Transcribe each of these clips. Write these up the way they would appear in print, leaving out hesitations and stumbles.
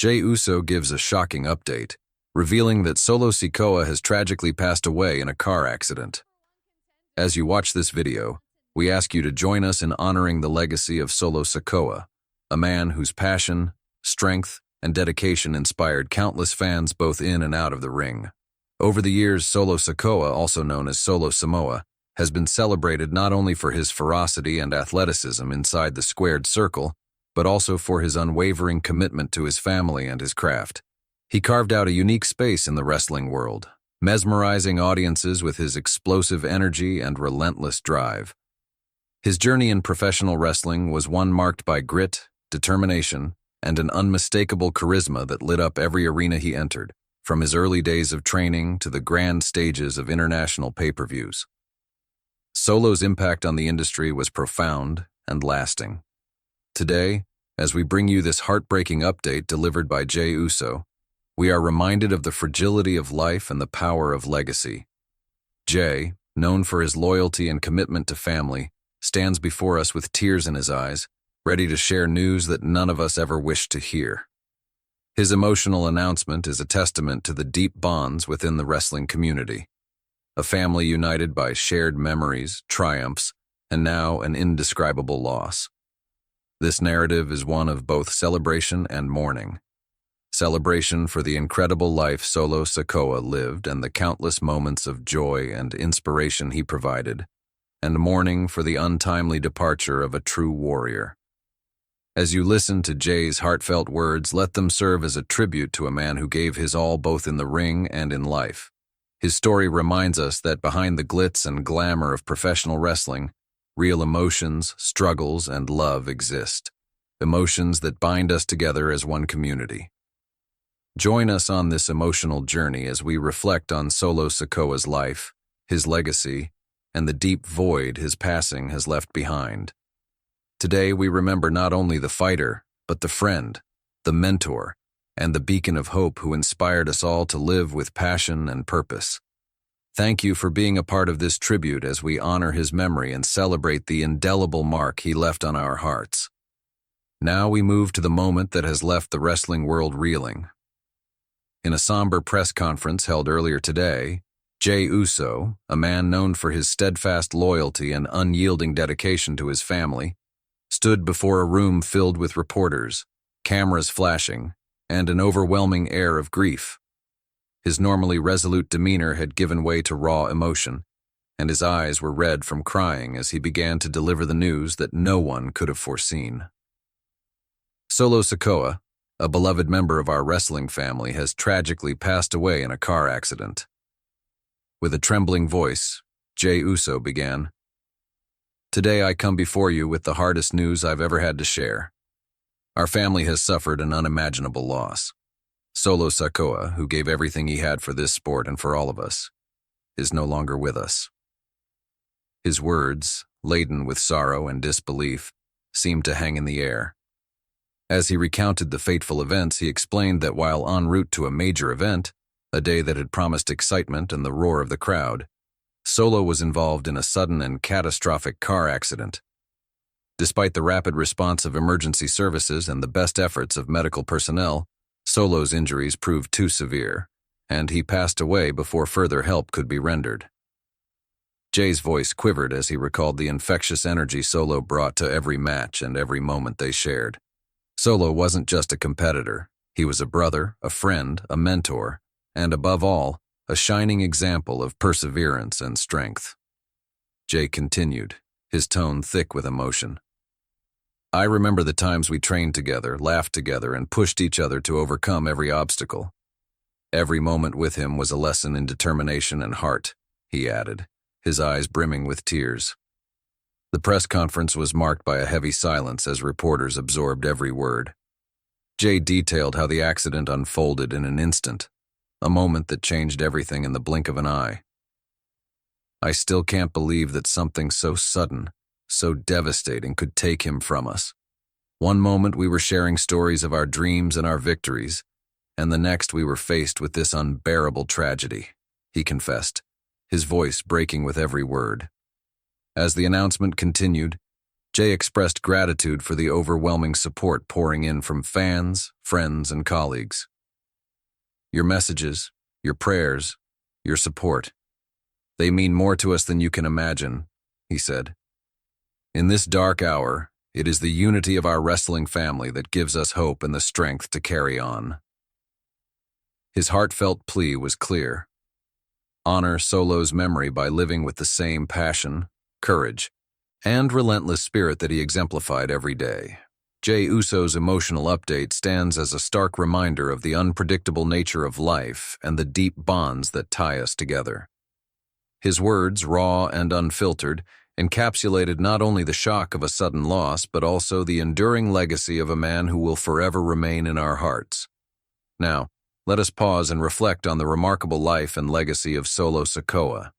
Jey Uso gives a shocking update, revealing that Solo Sikoa has tragically passed away in a car accident. As you watch this video, we ask you to join us in honoring the legacy of Solo Sikoa, a man whose passion, strength, and dedication inspired countless fans both in and out of the ring. Over the years, Solo Sikoa, also known as Solo Samoa, has been celebrated not only for his ferocity and athleticism inside the squared circle, but also for his unwavering commitment to his family and his craft. He carved out a unique space in the wrestling world, mesmerizing audiences with his explosive energy and relentless drive. His journey in professional wrestling was one marked by grit, determination, and an unmistakable charisma that lit up every arena he entered, from his early days of training to the grand stages of international pay-per-views. Solo's impact on the industry was profound and lasting. Today, as we bring you this heartbreaking update delivered by Jey Uso, we are reminded of the fragility of life and the power of legacy. Jey, known for his loyalty and commitment to family, stands before us with tears in his eyes, ready to share news that none of us ever wished to hear. His emotional announcement is a testament to the deep bonds within the wrestling community, a family united by shared memories, triumphs, and now an indescribable loss. This narrative is one of both celebration and mourning. Celebration for the incredible life Solo Sikoa lived and the countless moments of joy and inspiration he provided, and mourning for the untimely departure of a true warrior. As you listen to Jey's heartfelt words, let them serve as a tribute to a man who gave his all both in the ring and in life. His story reminds us that behind the glitz and glamour of professional wrestling, real emotions, struggles, and love exist. Emotions that bind us together as one community. Join us on this emotional journey as we reflect on Solo Sikoa's life, his legacy, and the deep void his passing has left behind. Today we remember not only the fighter, but the friend, the mentor, and the beacon of hope who inspired us all to live with passion and purpose. Thank you for being a part of this tribute as we honor his memory and celebrate the indelible mark he left on our hearts. Now we move to the moment that has left the wrestling world reeling. In a somber press conference held earlier today, Jey Uso, a man known for his steadfast loyalty and unyielding dedication to his family, stood before a room filled with reporters, cameras flashing, and an overwhelming air of grief. His normally resolute demeanor had given way to raw emotion, and his eyes were red from crying as he began to deliver the news that no one could have foreseen. Solo Sikoa, a beloved member of our wrestling family, has tragically passed away in a car accident. With a trembling voice, Jey Uso began, "Today I come before you with the hardest news I've ever had to share. Our family has suffered an unimaginable loss. Solo Sikoa, who gave everything he had for this sport and for all of us, is no longer with us." His words, laden with sorrow and disbelief, seemed to hang in the air. As he recounted the fateful events, he explained that while en route to a major event, a day that had promised excitement and the roar of the crowd, Solo was involved in a sudden and catastrophic car accident. Despite the rapid response of emergency services and the best efforts of medical personnel, Solo's injuries proved too severe, and he passed away before further help could be rendered. Jey's voice quivered as he recalled the infectious energy Solo brought to every match and every moment they shared. Solo wasn't just a competitor. He was a brother, a friend, a mentor, and above all, a shining example of perseverance and strength. Jey continued, his tone thick with emotion. "I remember the times we trained together, laughed together, and pushed each other to overcome every obstacle. Every moment with him was a lesson in determination and heart," he added, his eyes brimming with tears. The press conference was marked by a heavy silence as reporters absorbed every word. Jey detailed how the accident unfolded in an instant, a moment that changed everything in the blink of an eye. "I still can't believe that something so sudden, so devastating could take him from us. One moment we were sharing stories of our dreams and our victories, and the next we were faced with this unbearable tragedy," he confessed, his voice breaking with every word. As the announcement continued, Jey expressed gratitude for the overwhelming support pouring in from fans, friends, and colleagues. Your messages, your prayers, your support. They mean more to us than you can imagine, he said. In this dark hour, it is the unity of our wrestling family that gives us hope and the strength to carry on. His heartfelt plea was clear. Honor Solo's memory by living with the same passion, courage, and relentless spirit that he exemplified every day. Jey Uso's emotional update stands as a stark reminder of the unpredictable nature of life and the deep bonds that tie us together. His words, raw and unfiltered, encapsulated not only the shock of a sudden loss, but also the enduring legacy of a man who will forever remain in our hearts. Now, let us pause and reflect on the remarkable life and legacy of Solo Sikoa.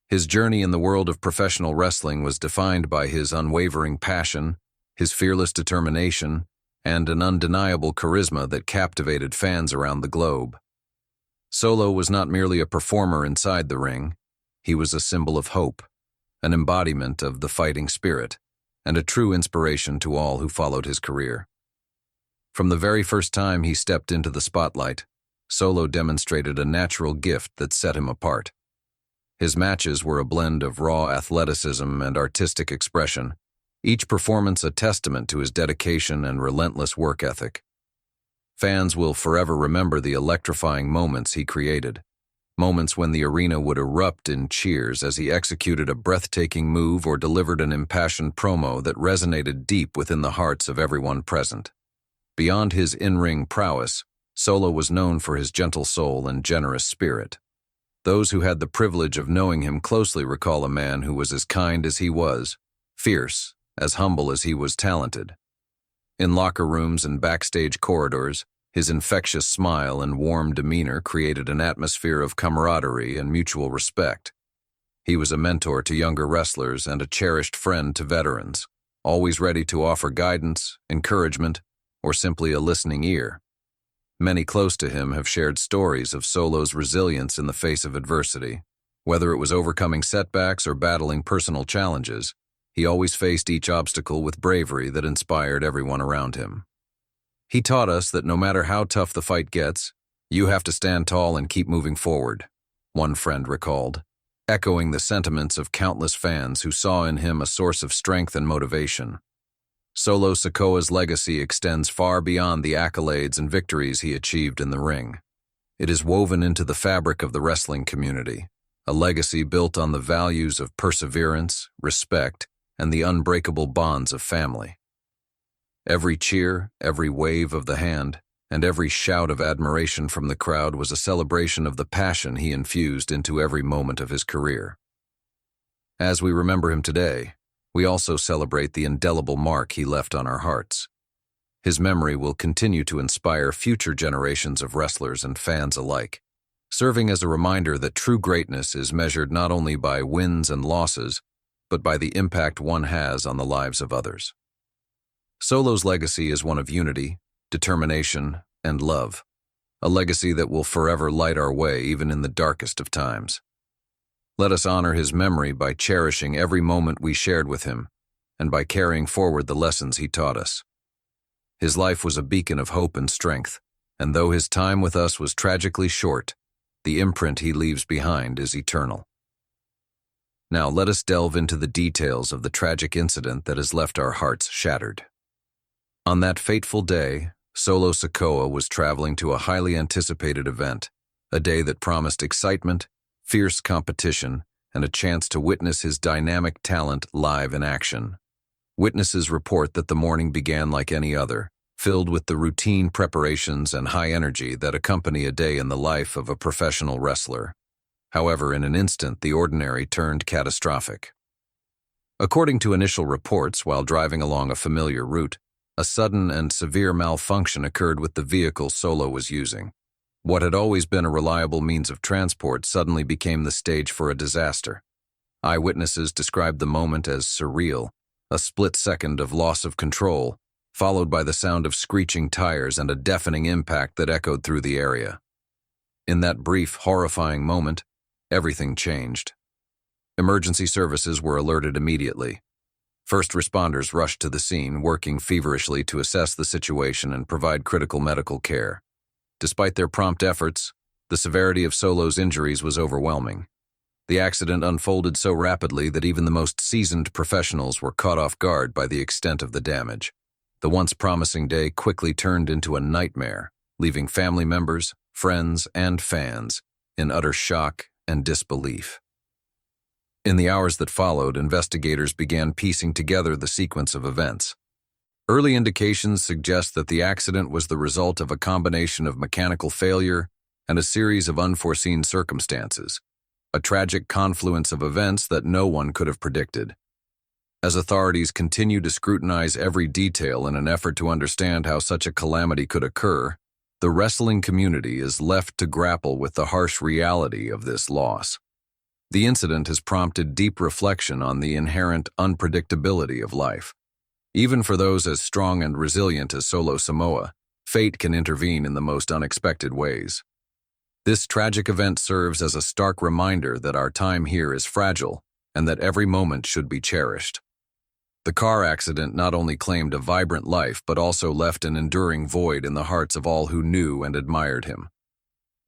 His journey in the world of professional wrestling was defined by his unwavering passion, his fearless determination, and an undeniable charisma that captivated fans around the globe. Solo was not merely a performer inside the ring, he was a symbol of hope, an embodiment of the fighting spirit, and a true inspiration to all who followed his career. From the very first time he stepped into the spotlight, Solo demonstrated a natural gift that set him apart. His matches were a blend of raw athleticism and artistic expression, each performance a testament to his dedication and relentless work ethic. Fans will forever remember the electrifying moments he created, moments when the arena would erupt in cheers as he executed a breathtaking move or delivered an impassioned promo that resonated deep within the hearts of everyone present. Beyond his in-ring prowess, Solo was known for his gentle soul and generous spirit. Those who had the privilege of knowing him closely recall a man who was as kind as he was, fierce, as humble as he was talented. In locker rooms and backstage corridors, his infectious smile and warm demeanor created an atmosphere of camaraderie and mutual respect. He was a mentor to younger wrestlers and a cherished friend to veterans, always ready to offer guidance, encouragement, or simply a listening ear. Many close to him have shared stories of Solo's resilience in the face of adversity. Whether it was overcoming setbacks or battling personal challenges, he always faced each obstacle with bravery that inspired everyone around him. He taught us that no matter how tough the fight gets, you have to stand tall and keep moving forward, one friend recalled, echoing the sentiments of countless fans who saw in him a source of strength and motivation. Solo Sikoa's legacy extends far beyond the accolades and victories he achieved in the ring. It is woven into the fabric of the wrestling community, a legacy built on the values of perseverance, respect, and the unbreakable bonds of family. Every cheer, every wave of the hand, and every shout of admiration from the crowd was a celebration of the passion he infused into every moment of his career. As we remember him today, we also celebrate the indelible mark he left on our hearts. His memory will continue to inspire future generations of wrestlers and fans alike, serving as a reminder that true greatness is measured not only by wins and losses, but by the impact one has on the lives of others. Solo's legacy is one of unity, determination, and love, a legacy that will forever light our way even in the darkest of times. Let us honor his memory by cherishing every moment we shared with him and by carrying forward the lessons he taught us. His life was a beacon of hope and strength, and though his time with us was tragically short, the imprint he leaves behind is eternal. Now let us delve into the details of the tragic incident that has left our hearts shattered. On that fateful day, Solo Sikoa was traveling to a highly anticipated event, a day that promised excitement, fierce competition, and a chance to witness his dynamic talent live in action. Witnesses report that the morning began like any other, filled with the routine preparations and high energy that accompany a day in the life of a professional wrestler. However, in an instant, the ordinary turned catastrophic. According to initial reports, while driving along a familiar route, a sudden and severe malfunction occurred with the vehicle Solo was using. What had always been a reliable means of transport suddenly became the stage for a disaster. Eyewitnesses described the moment as surreal, a split second of loss of control, followed by the sound of screeching tires and a deafening impact that echoed through the area. In that brief, horrifying moment, everything changed. Emergency services were alerted immediately. First responders rushed to the scene, working feverishly to assess the situation and provide critical medical care. Despite their prompt efforts, the severity of Solo's injuries was overwhelming. The accident unfolded so rapidly that even the most seasoned professionals were caught off guard by the extent of the damage. The once promising day quickly turned into a nightmare, leaving family members, friends, and fans in utter shock and disbelief. In the hours that followed, investigators began piecing together the sequence of events. Early indications suggest that the accident was the result of a combination of mechanical failure and a series of unforeseen circumstances, a tragic confluence of events that no one could have predicted. As authorities continue to scrutinize every detail in an effort to understand how such a calamity could occur, the wrestling community is left to grapple with the harsh reality of this loss. The incident has prompted deep reflection on the inherent unpredictability of life. Even for those as strong and resilient as Solo Sikoa, fate can intervene in the most unexpected ways. This tragic event serves as a stark reminder that our time here is fragile and that every moment should be cherished. The car accident not only claimed a vibrant life but also left an enduring void in the hearts of all who knew and admired him.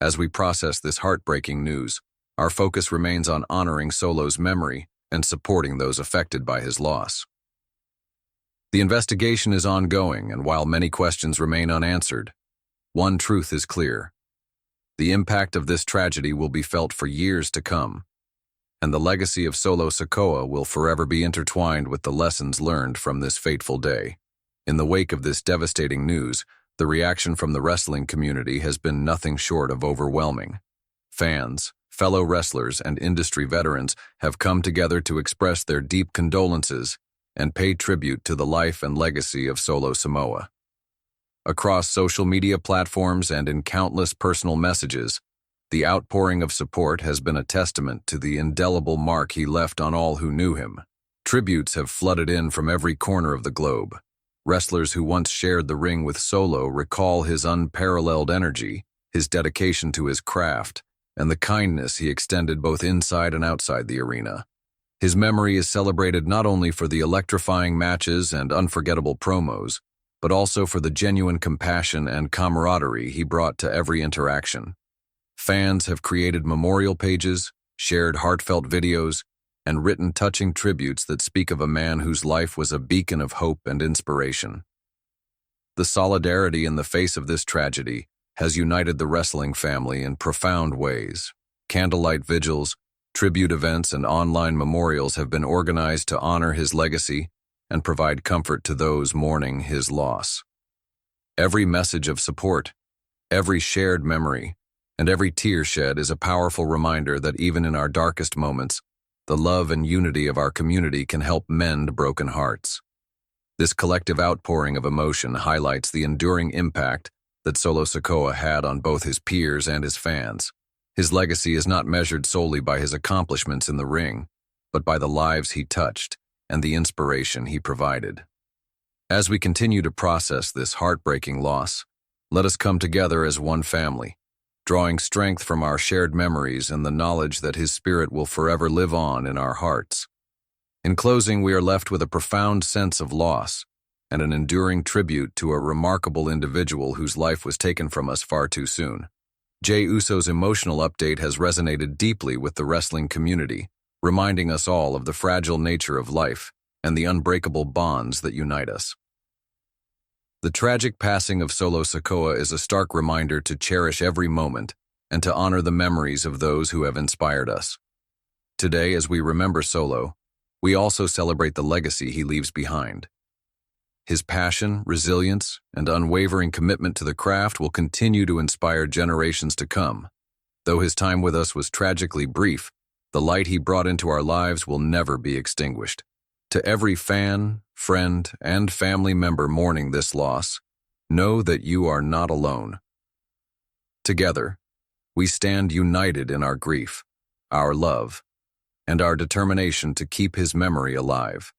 As we process this heartbreaking news, our focus remains on honoring Solo's memory and supporting those affected by his loss. The investigation is ongoing, and while many questions remain unanswered, one truth is clear. The impact of this tragedy will be felt for years to come, and the legacy of Solo Sikoa will forever be intertwined with the lessons learned from this fateful day. In the wake of this devastating news, the reaction from the wrestling community has been nothing short of overwhelming. Fans, fellow wrestlers, and industry veterans have come together to express their deep condolences and pay tribute to the life and legacy of Solo Sikoa. Across social media platforms and in countless personal messages, the outpouring of support has been a testament to the indelible mark he left on all who knew him. Tributes have flooded in from every corner of the globe. Wrestlers who once shared the ring with Solo recall his unparalleled energy, his dedication to his craft, and the kindness he extended both inside and outside the arena. His memory is celebrated not only for the electrifying matches and unforgettable promos, but also for the genuine compassion and camaraderie he brought to every interaction. Fans have created memorial pages, shared heartfelt videos, and written touching tributes that speak of a man whose life was a beacon of hope and inspiration. The solidarity in the face of this tragedy has united the wrestling family in profound ways. Candlelight vigils, tribute events, and online memorials have been organized to honor his legacy and provide comfort to those mourning his loss. Every message of support, every shared memory, and every tear shed is a powerful reminder that even in our darkest moments, the love and unity of our community can help mend broken hearts. This collective outpouring of emotion highlights the enduring impact that Solo Sikoa had on both his peers and his fans. His legacy is not measured solely by his accomplishments in the ring, but by the lives he touched and the inspiration he provided. As we continue to process this heartbreaking loss, let us come together as one family, drawing strength from our shared memories and the knowledge that his spirit will forever live on in our hearts. In closing, we are left with a profound sense of loss and an enduring tribute to a remarkable individual whose life was taken from us far too soon. Jey Uso's emotional update has resonated deeply with the wrestling community, reminding us all of the fragile nature of life and the unbreakable bonds that unite us. The tragic passing of Solo Sikoa is a stark reminder to cherish every moment and to honor the memories of those who have inspired us. Today, as we remember Solo, we also celebrate the legacy he leaves behind. His passion, resilience, and unwavering commitment to the craft will continue to inspire generations to come. Though his time with us was tragically brief, the light he brought into our lives will never be extinguished. To every fan, friend, and family member mourning this loss, know that you are not alone. Together, we stand united in our grief, our love, and our determination to keep his memory alive.